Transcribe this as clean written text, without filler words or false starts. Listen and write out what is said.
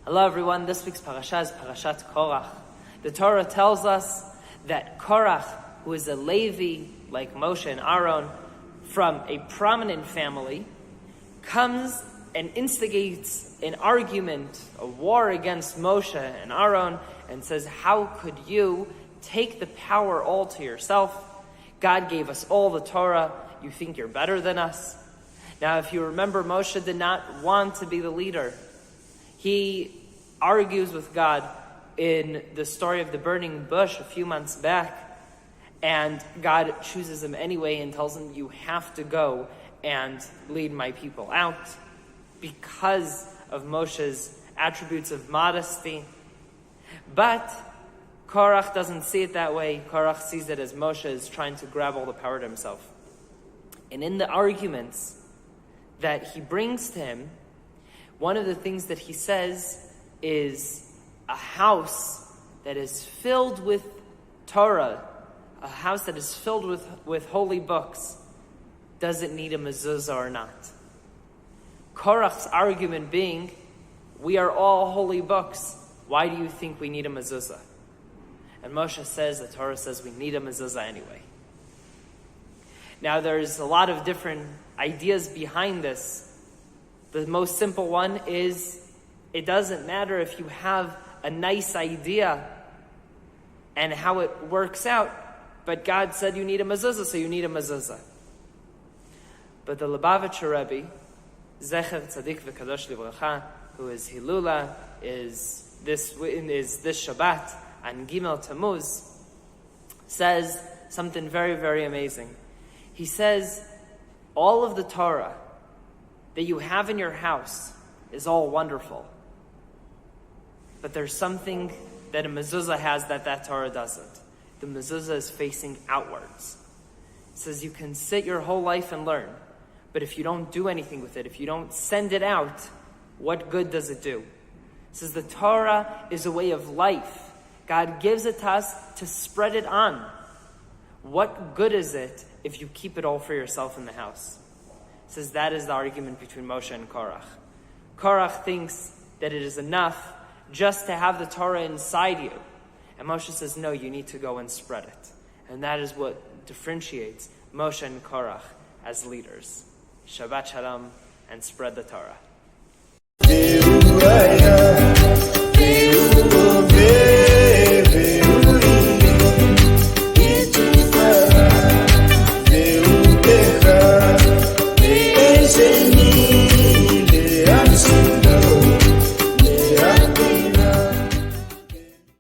Hello everyone, this week's parasha is Parashat Korach. The Torah tells us that Korach, who is a Levi like Moshe and Aaron, from a prominent family, comes and instigates an argument, a war against Moshe and Aaron, and says, how could you take the power all to yourself? God gave us all the Torah, you think you're better than us? Now if you remember, Moshe did not want to be the leader. He argues with God in the story of the burning bush a few months back, and God chooses him anyway and tells him, you have to go and lead my people out because of Moshe's attributes of modesty. But Korach doesn't see it that way. Korach sees it as Moshe is trying to grab all the power to himself. And in the arguments that he brings to him, one of the things that he says is a house that is filled with Torah, a house that is filled with holy books, does it need a mezuzah or not? Korach's argument being, we are all holy books, why do you think we need a mezuzah? And Moshe says, the Torah says we need a mezuzah anyway. Now there's a lot of different ideas behind this. The most simple one is, it doesn't matter if you have a nice idea and how it works out, but God said you need a mezuzah, so you need a mezuzah. But the Lubavitcher Rebbe, Zecher Tzadik V'Kadosh Livracha, who is Hilula, is this Shabbat, and Gimel Tammuz, says something very, very amazing. He says, all of the Torah that you have in your house is all wonderful. But there's something that a mezuzah has that Torah doesn't. The mezuzah is facing outwards. It says you can sit your whole life and learn, but if you don't do anything with it, if you don't send it out, what good does it do? It says the Torah is a way of life. God gives it to us to spread it on. What good is it if you keep it all for yourself in the house? It says that is the argument between Moshe and Korach. Korach thinks that it is enough just to have the Torah inside you. And Moshe says, no, you need to go and spread it. And that is what differentiates Moshe and Korach as leaders. Shabbat Shalom, and spread the Torah. Say